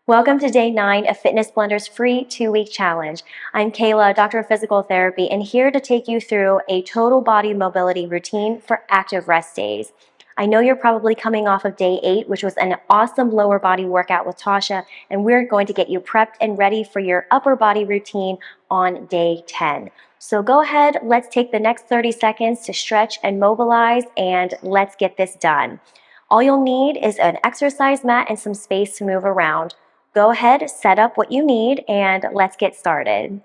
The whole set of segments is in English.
Welcome to day 9 of Fitness Blender's free 2-week challenge. I'm Kayla, doctor of physical therapy, and here to take you through a total body mobility routine for active rest days. I know you're probably coming off of day 8, which was an awesome lower body workout with Tasha, and we're going to get you prepped and ready for your upper body routine on day 10. So go ahead, let's take the next 30 seconds to stretch and mobilize, and let's get this done. All you'll need is an exercise mat and some space to move around. Go ahead, set up what you need, and let's get started.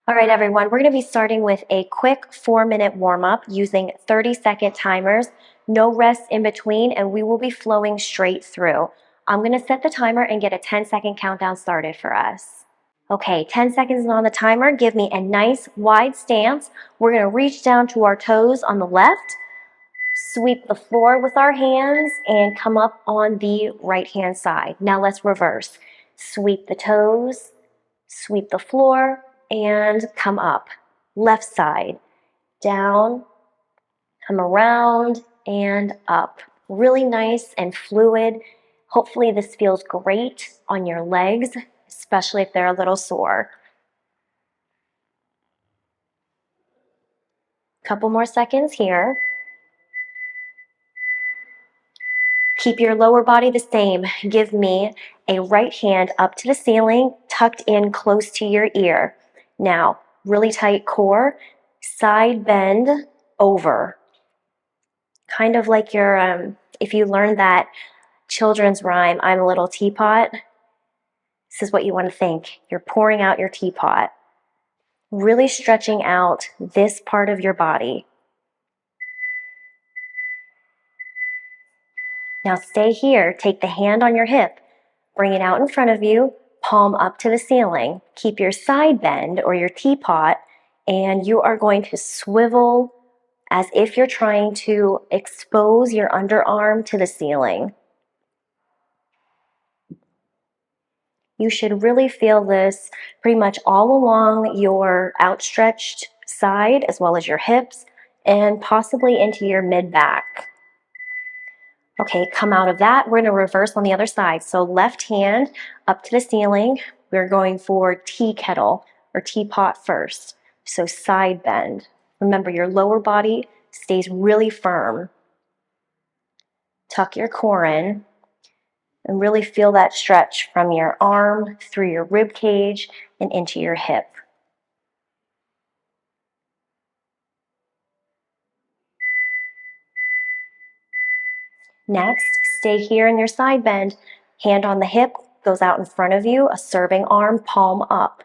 All right, everyone, we're going to be starting with a quick 4-minute warm-up using 30-second timers, no rest in between, and we will be flowing straight through. I'm going to set the timer and get a 10-second countdown started for us. Okay, 10 seconds on the timer. Give me a nice wide stance. We're going to reach down to our toes on the left, sweep the floor with our hands, and come up on the right-hand side. Now let's reverse. Sweep the toes, sweep the floor, and come up. Left side, down, come around, and up. Really nice and fluid. Hopefully this feels great on your legs, especially if they're a little sore. Couple more seconds here. Keep your lower body the same. Give me a right hand up to the ceiling, tucked in close to your ear. Now, really tight core, side bend over. Kind of like your, if you learned that children's rhyme, I'm a little teapot, this is what you want to think. You're pouring out your teapot. Really stretching out this part of your body. Now stay here, take the hand on your hip, bring it out in front of you, palm up to the ceiling. Keep your side bend or your teapot, and you are going to swivel as if you're trying to expose your underarm to the ceiling. You should really feel this pretty much all along your outstretched side, as well as your hips, and possibly into your mid-back. Okay, come out of that. We're going to reverse on the other side. So left hand up to the ceiling. We're going for tea kettle or teapot first. So side bend. Remember, your lower body stays really firm. Tuck your core in and really feel that stretch from your arm through your rib cage and into your hip. Next, stay here in your side bend. Hand on the hip goes out in front of you, a serving arm, palm up.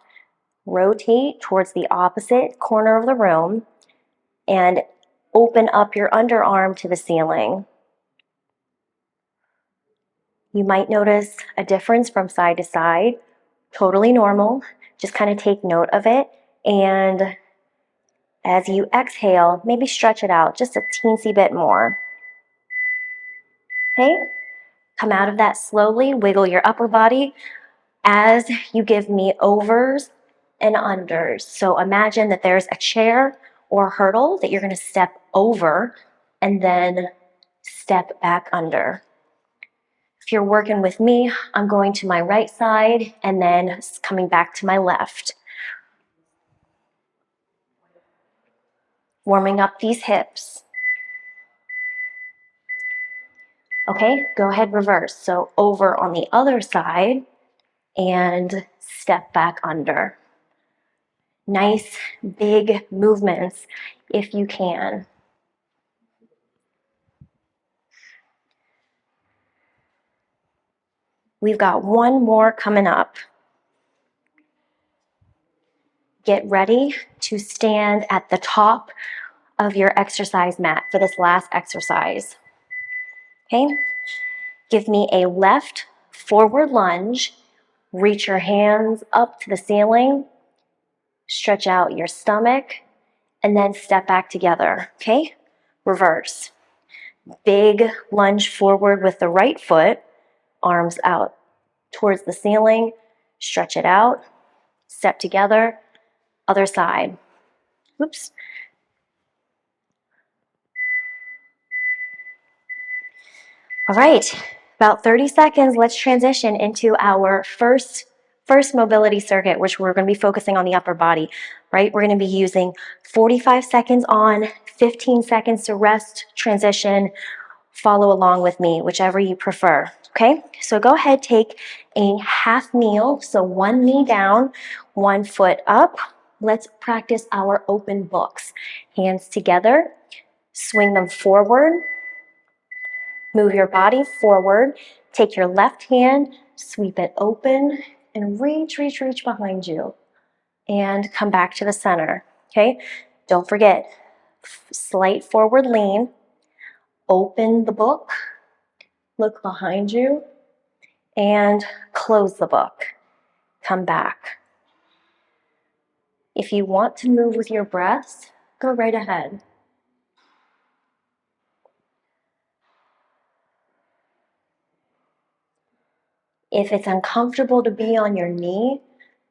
Rotate towards the opposite corner of the room and open up your underarm to the ceiling. You might notice a difference from side to side. Totally normal. Just kind of take note of it. And as you exhale, maybe stretch it out just a teensy bit more. Okay? Come out of that slowly. Wiggle your upper body as you give me overs and unders. So imagine that there's a chair or hurdle that you're going to step over and then step back under. If you're working with me, I'm going to my right side and then coming back to my left. Warming up these hips. Okay, go ahead, reverse. So over on the other side and step back under. Nice big movements if you can. We've got one more coming up. Get ready to stand at the top of your exercise mat for this last exercise. Okay? Give me a left forward lunge. Reach your hands up to the ceiling. Stretch out your stomach and then step back together. Okay? Reverse. Big lunge forward with the right foot. Arms out towards the ceiling. Stretch it out. Step together. Other side. Oops. All right, about 30 seconds, let's transition into our first mobility circuit, which we're going to be focusing on the upper body, right? We're going to be using 45 seconds on, 15 seconds to rest, transition, follow along with me, whichever you prefer, okay? So go ahead, take a half kneel, so one knee down, one foot up. Let's practice our open books. Hands together, swing them forward. Move your body forward. Take your left hand, sweep it open, and reach behind you. And come back to the center, okay? Don't forget, slight forward lean. Open the book, look behind you, and close the book. Come back. If you want to move with your breath, go right ahead. If it's uncomfortable to be on your knee,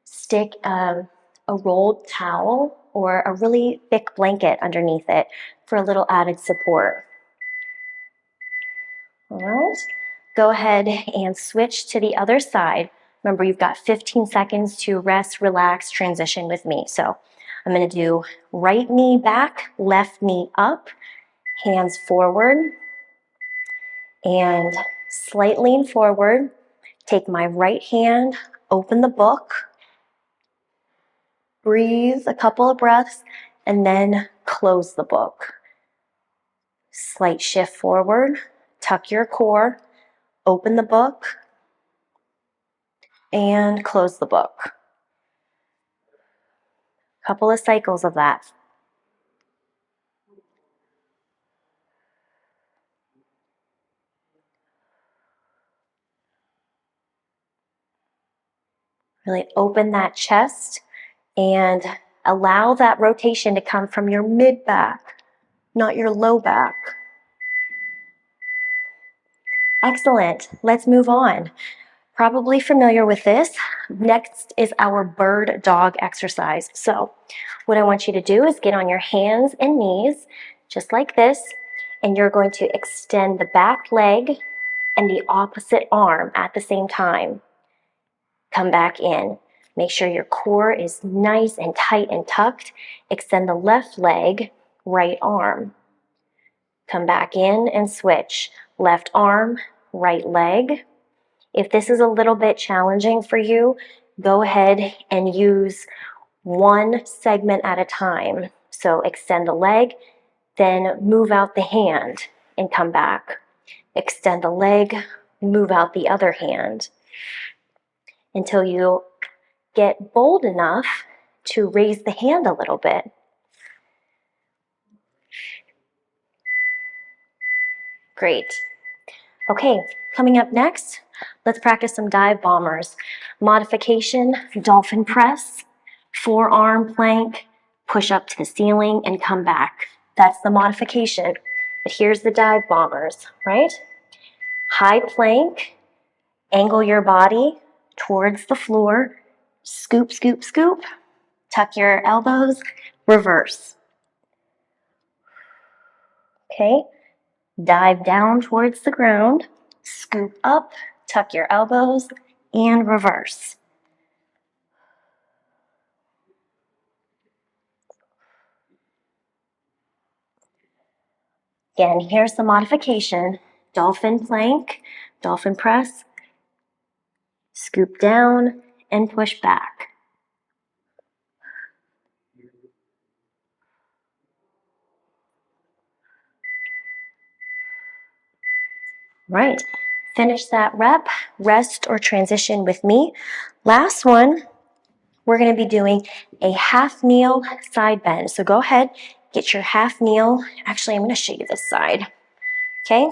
stick a rolled towel or a really thick blanket underneath it for a little added support. All right, go ahead and switch to the other side. Remember, you've got 15 seconds to rest, relax, transition with me. So I'm going to do right knee back, left knee up, hands forward, and slight lean forward. Take my right hand, open the book, breathe a couple of breaths, and then close the book. Slight shift forward, tuck your core, open the book, and close the book. Couple of cycles of that. Really open that chest and allow that rotation to come from your mid back, not your low back. Excellent. Let's move on. Probably familiar with this. Next is our bird dog exercise. So what I want you to do is get on your hands and knees, just like this, and you're going to extend the back leg and the opposite arm at the same time. Come back in. Make sure your core is nice and tight and tucked. Extend the left leg, right arm. Come back in and switch. Left arm, right leg. If this is a little bit challenging for you, go ahead and use one segment at a time. So extend the leg, then move out the hand and come back. Extend the leg, move out the other hand until you get bold enough to raise the hand a little bit. Great. Okay, coming up next, let's practice some dive bombers. Modification, dolphin press, forearm plank, push up to the ceiling and come back. That's the modification. But here's the dive bombers, right? High plank, angle your body towards the floor, scoop, scoop, scoop, tuck your elbows, reverse. Okay, dive down towards the ground, scoop up, tuck your elbows, and reverse. Again, here's the modification. Dolphin plank, dolphin press, scoop down, and push back. Right, finish that rep, rest or transition with me. Last one, we're going to be doing a half kneel side bend. So go ahead, get your half kneel. Actually, I'm going to show you this side. Okay,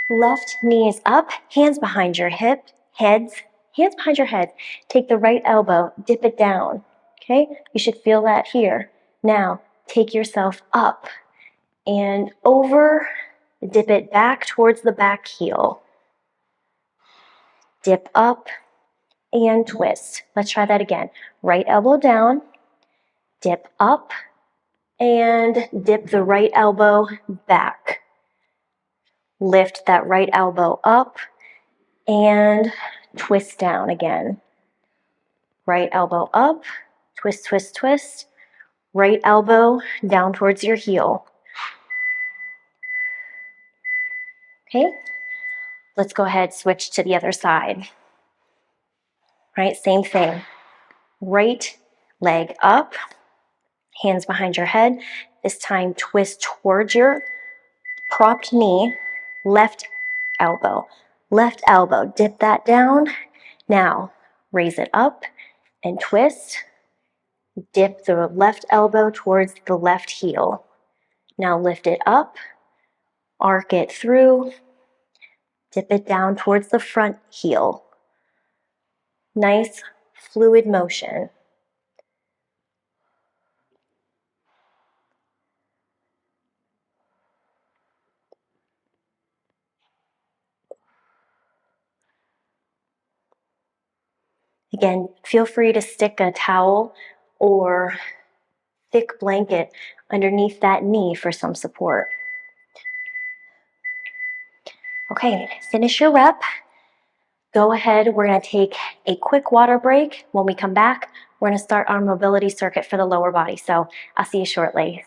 left knee is up, hands behind your hip, hands behind your head. Take the right elbow, dip it down. Okay, you should feel that here. Now, take yourself up and over, dip it back towards the back heel. Dip up and twist. Let's try that again. Right elbow down, dip up, and dip the right elbow back. Lift that right elbow up and twist down again. Right elbow up, twist, twist, twist. Right elbow down towards your heel. Okay, let's go ahead, switch to the other side. Right, same thing. Right leg up, hands behind your head. This time twist towards your propped knee, left elbow, dip that down. Now raise it up and twist. Dip the left elbow towards the left heel. Now lift it up, arc it through, dip it down towards the front heel. Nice fluid motion. Again, feel free to stick a towel or thick blanket underneath that knee for some support. Okay, finish your rep. Go ahead, we're gonna take a quick water break. When we come back, we're gonna start our mobility circuit for the lower body. So I'll see you shortly.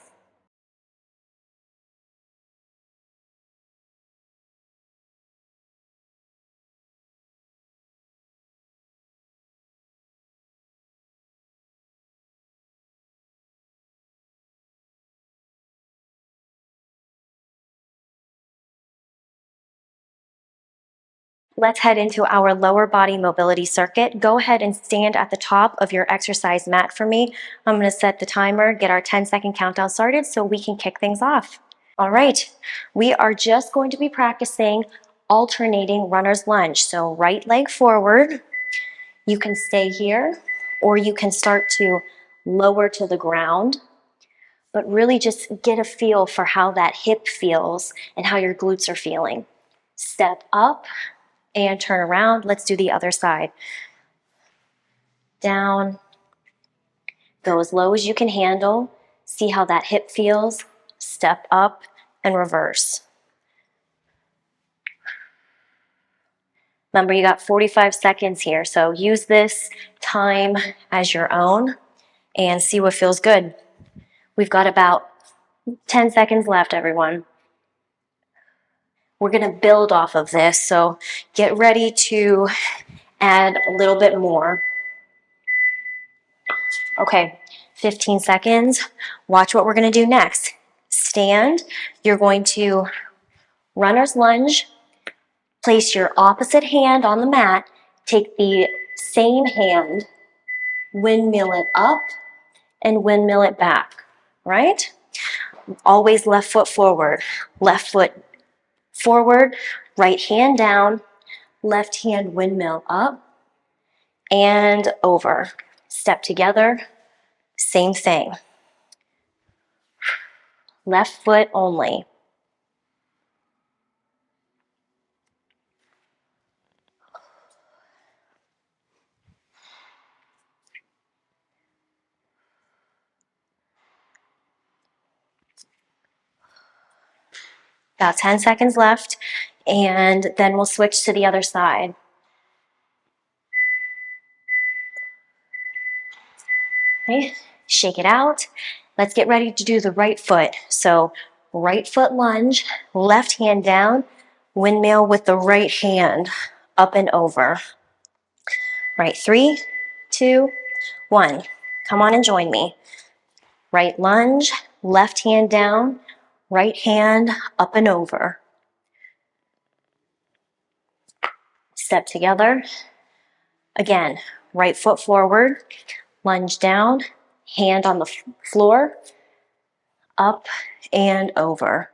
Let's head into our lower body mobility circuit. Go ahead and stand at the top of your exercise mat for me. I'm gonna set the timer, get our 10-second countdown started so we can kick things off. All right, we are just going to be practicing alternating runner's lunge. So right leg forward, you can stay here, or you can start to lower to the ground, but really just get a feel for how that hip feels and how your glutes are feeling. Step up and turn around. Let's do the other side. Down, go as low as you can handle. See how that hip feels. Step up and reverse. Remember, you got 45 seconds here, so use this time as your own and see what feels good. We've got about 10 seconds left, everyone. We're gonna build off of this, so get ready to add a little bit more. Okay, 15 seconds. Watch what we're gonna do next. Stand, you're going to runner's lunge, place your opposite hand on the mat, take the same hand, windmill it up, and windmill it back, right? Always left foot forward, right hand down, left hand windmill up and over. Step together, same thing. Left foot only. About 10 seconds left, and then we'll switch to the other side. Okay, shake it out. Let's get ready to do the right foot. So right foot lunge, left hand down, windmill with the right hand up and over. Right, 3, 2, 1. Come on and join me. Right lunge, left hand down, right hand up and over. Step together. Again, right foot forward, lunge down, hand on the floor, up and over.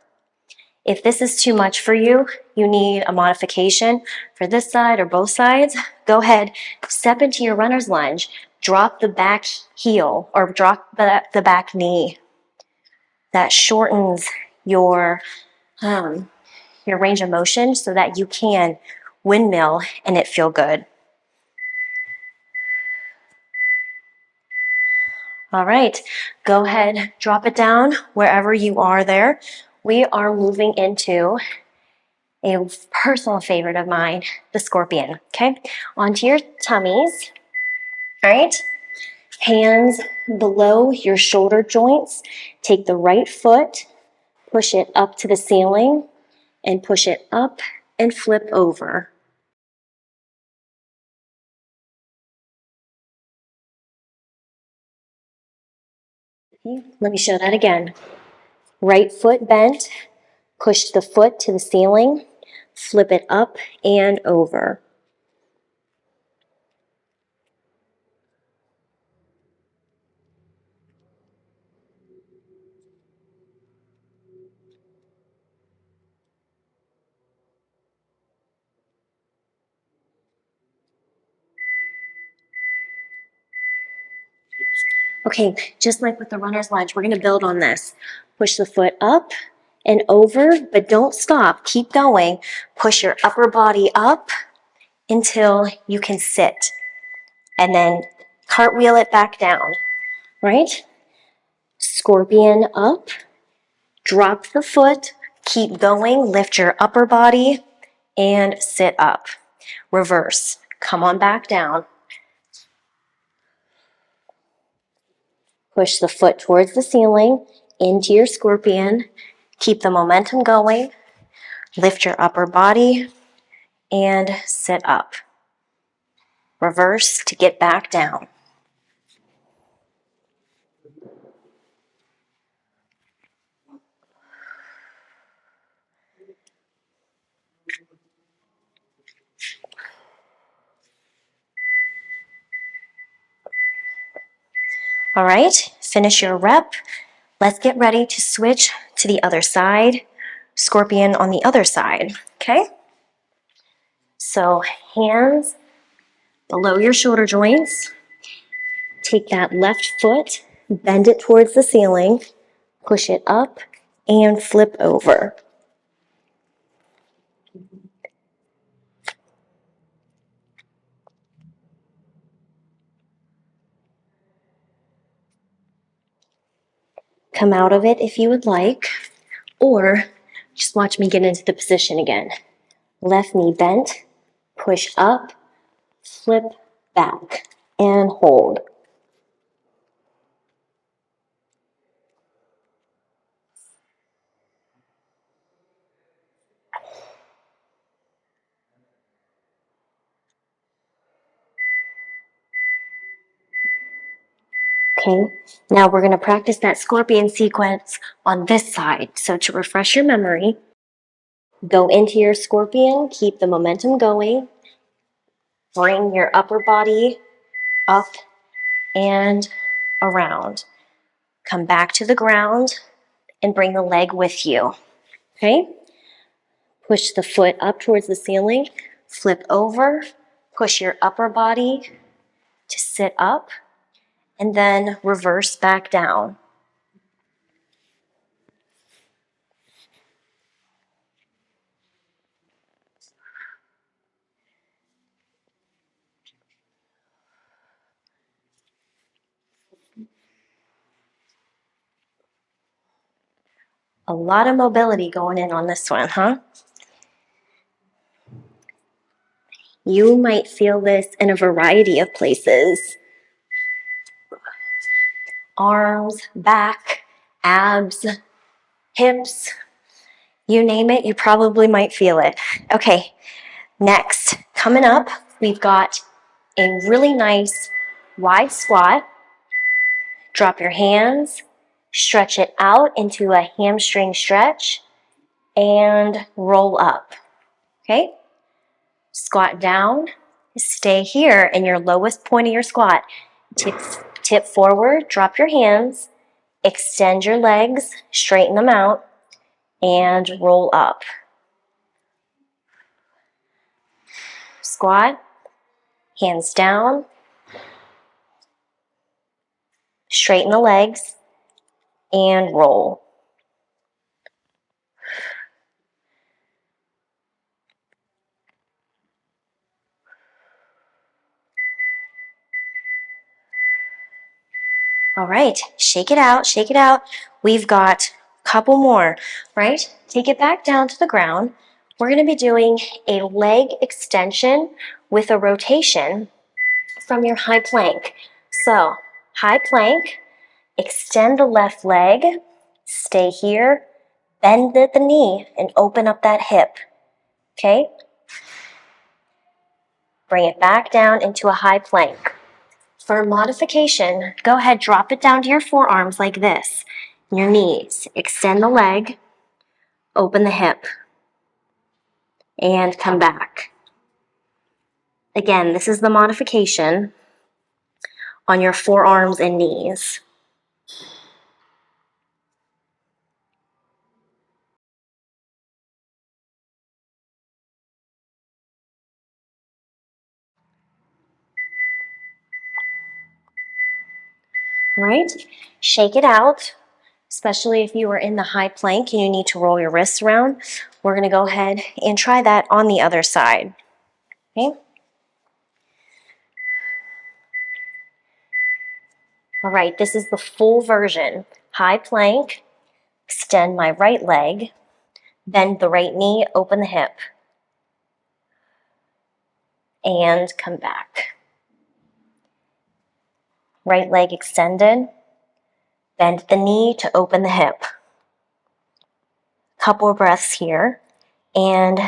If this is too much for you, you need a modification for this side or both sides, go ahead, step into your runner's lunge, drop the back heel or drop the back knee. That shortens your range of motion so that you can windmill and it feel good. All right, go ahead, drop it down wherever you are there. We are moving into a personal favorite of mine, the scorpion. Okay, onto your tummies. All right, hands below your shoulder joints. Take the right foot, push it up to the ceiling, and push it up and flip over. Okay, let me show that again. Right foot bent, push the foot to the ceiling, flip it up and over. Okay, just like with the runner's lunge, we're going to build on this. Push the foot up and over, but don't stop. Keep going. Push your upper body up until you can sit. And then cartwheel it back down, right? Scorpion up, drop the foot, keep going, lift your upper body, and sit up. Reverse. Come on back down. Push the foot towards the ceiling, into your scorpion. Keep the momentum going. Lift your upper body and sit up. Reverse to get back down. All right, finish your rep. Let's get ready to switch to the other side. Scorpion on the other side, okay? So hands below your shoulder joints. Take that left foot, bend it towards the ceiling, push it up, and flip over. Come out of it if you would like, or just watch me get into the position again. Left knee bent, push up, flip back, and hold. Okay, now we're going to practice that scorpion sequence on this side. So to refresh your memory, go into your scorpion, keep the momentum going, bring your upper body up and around. Come back to the ground and bring the leg with you. Okay, push the foot up towards the ceiling, flip over, push your upper body to sit up, and then reverse back down. A lot of mobility going in on this one, huh? You might feel this in a variety of places. Arms, back, abs, hips, you name it, you probably might feel it. Okay, next, coming up, we've got a really nice wide squat. Drop your hands, stretch it out into a hamstring stretch, and roll up. Okay? Squat down, stay here in your lowest point of your squat. Tip forward, drop your hands, extend your legs, straighten them out, and roll up. Squat, hands down, straighten the legs, and roll. All right, shake it out, shake it out. We've got a couple more, right? Take it back down to the ground. we're going to be doing a leg extension with a rotation from your high plank. So, high plank, extend the left leg, stay here, bend at the knee, and open up that hip. Okay? Bring it back down into a high plank. For modification, go ahead, drop it down to your forearms like this. Your knees. Extend the leg, open the hip, and come back. Again, this is the modification on your forearms and knees. All right, shake it out, especially if you were in the high plank and you need to roll your wrists around. We're going to go ahead and try that on the other side. Okay? All right, this is the full version. High plank, extend my right leg, bend the right knee, open the hip, and come back. Right leg extended, bend the knee to open the hip. Couple of breaths here, and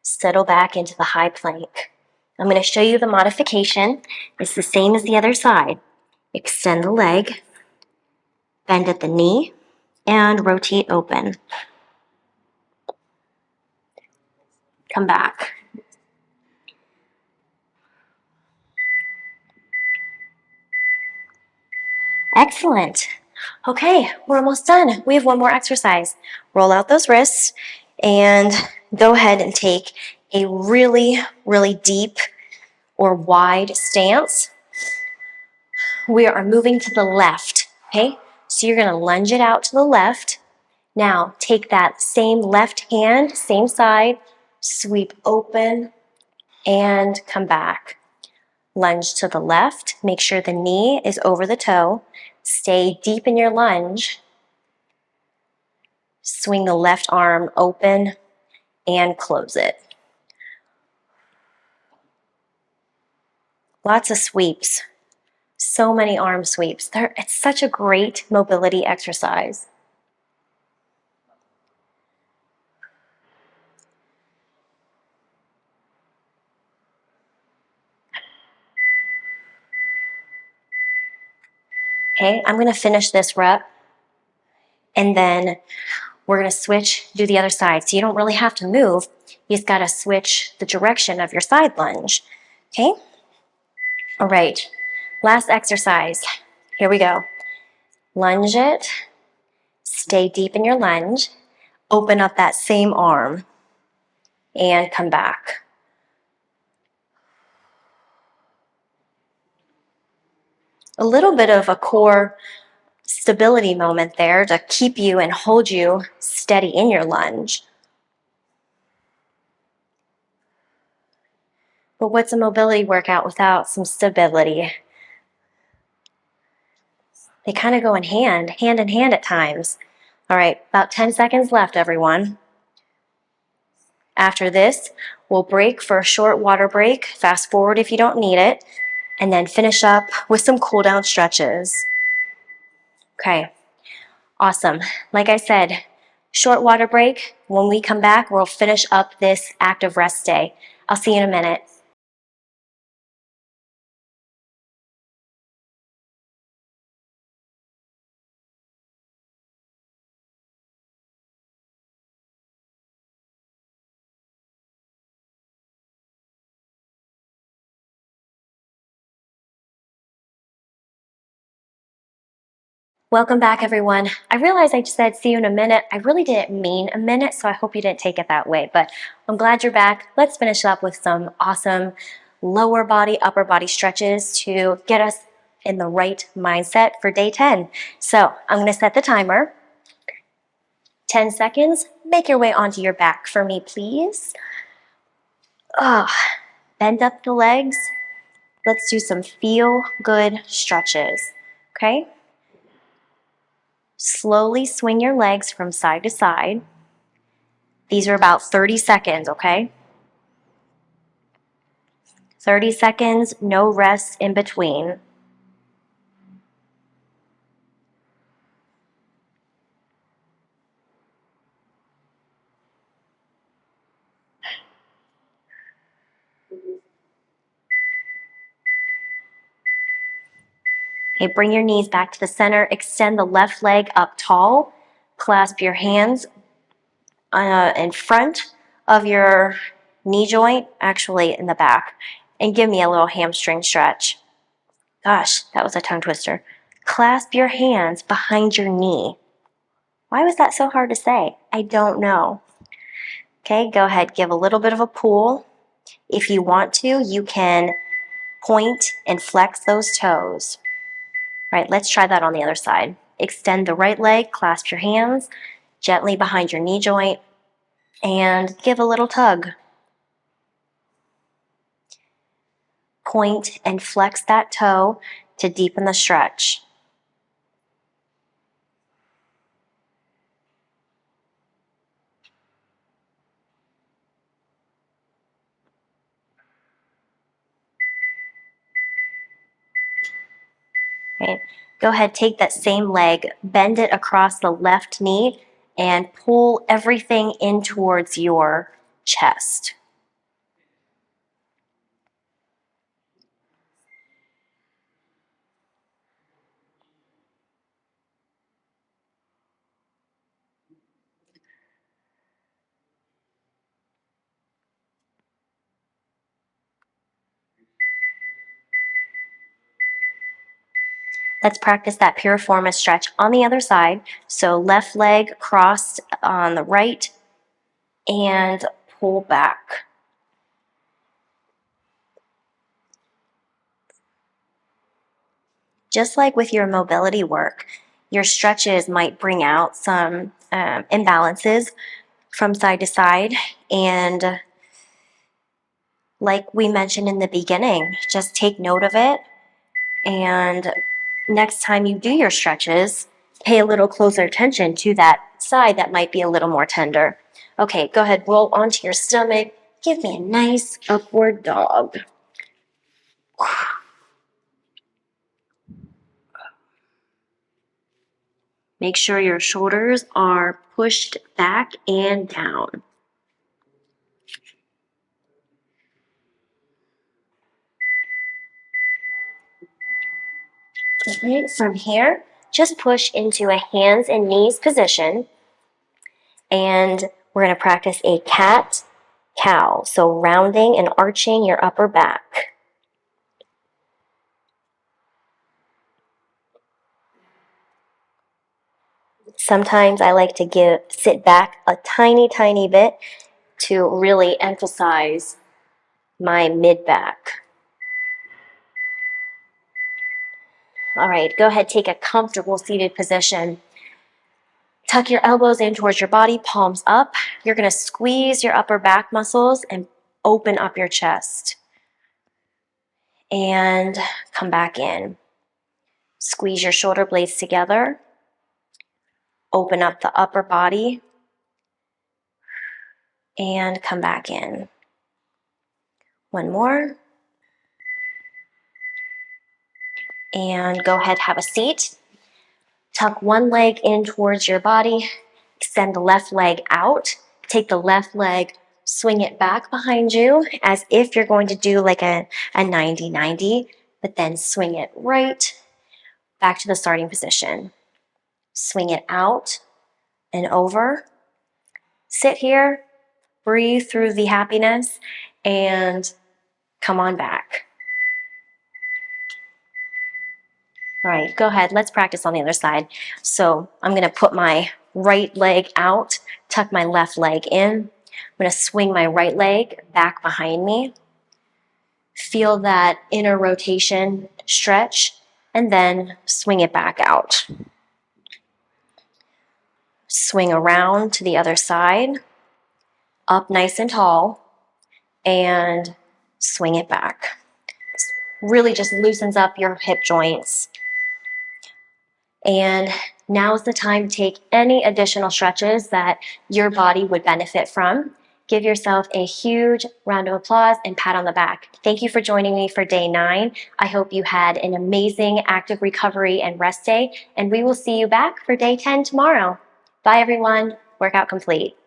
settle back into the high plank. I'm going to show you the modification. It's the same as the other side. Extend the leg, bend at the knee, and rotate open. Come back. Excellent. Okay, we're almost done. We have one more exercise. Roll out those wrists and go ahead and take a really, really deep or wide stance. We are moving to the left, okay? So you're gonna lunge it out to the left. Now take that same left hand, same side, sweep open and come back. Lunge to the left, make sure the knee is over the toe. Stay deep in your lunge. Swing the left arm open and close it. Lots of sweeps. So many arm sweeps. It's such a great mobility exercise. Okay, I'm going to finish this rep and then we're going to switch, do the other side. So you don't really have to move. You just got to switch the direction of your side lunge. Okay? All right. Last exercise. Here we go. Lunge it. Stay deep in your lunge. Open up that same arm and come back. A little bit of a core stability moment there to keep you and hold you steady in your lunge. But what's a mobility workout without some stability? They kind of go in hand in hand at times. All right, about 10 seconds left, everyone. After this, we'll break for a short water break. Fast forward if you don't need it, and then finish up with some cool down stretches. Okay, awesome. Like I said, short water break. When we come back, we'll finish up this active rest day. I'll see you in a minute. Welcome back, everyone. I realize I just said see you in a minute. I really didn't mean a minute, so I hope you didn't take it that way, but I'm glad you're back. Let's finish up with some awesome lower body, upper body stretches to get us in the right mindset for day 10. So I'm gonna set the timer. 10 seconds. Make your way onto your back for me, please. Bend up the legs. Let's do some feel good stretches, okay? Slowly swing your legs from side to side. These are about 30 seconds, okay? 30 seconds, no rest in between. Okay, bring your knees back to the center. Extend the left leg up tall. Clasp your hands in front of your knee joint, actually in the back. And give me a little hamstring stretch. Gosh, that was a tongue twister. Clasp your hands behind your knee. Why was that so hard to say? I don't know. Okay, go ahead, give a little bit of a pull. If you want to, you can point and flex those toes. All right, let's try that on the other side. Extend the right leg, clasp your hands gently behind your knee joint, and give a little tug. Point and flex that toe to deepen the stretch. Okay. Go ahead, take that same leg, bend it across the left knee, and pull everything in towards your chest. Let's practice that piriformis stretch on the other side. So left leg crossed on the right and pull back. Just like with your mobility work, your stretches might bring out some imbalances from side to side. And like we mentioned in the beginning, just take note of it. And next time you do your stretches, pay a little closer attention to that side that might be a little more tender. Okay, go ahead, roll onto your stomach. Give me a nice upward dog. Make sure your shoulders are pushed back and down. Okay, from here, just push into a hands and knees position. And we're going to practice a cat-cow. So rounding and arching your upper back. Sometimes I like to sit back a tiny, tiny bit to really emphasize my mid-back. All right, go ahead, take a comfortable seated position. Tuck your elbows in towards your body, palms up. You're going to squeeze your upper back muscles and open up your chest. And come back in. Squeeze your shoulder blades together. Open up the upper body. And come back in. One more. And go ahead, have a seat. Tuck one leg in towards your body. Extend the left leg out. Take the left leg, swing it back behind you as if you're going to do like a 90-90, but then swing it right back to the starting position. Swing it out and over. Sit here, breathe through the happiness, and come on back. All right, go ahead. Let's practice on the other side. So I'm going to put my right leg out, tuck my left leg in. I'm going to swing my right leg back behind me. Feel that inner rotation stretch, and then swing it back out. Swing around to the other side, up nice and tall, and swing it back. Really just loosens up your hip joints. And now's the time to take any additional stretches that your body would benefit from. Give yourself a huge round of applause and pat on the back. Thank you for joining me for day 9. I hope you had an amazing active recovery and rest day, and we will see you back for day 10 tomorrow. Bye everyone, workout complete.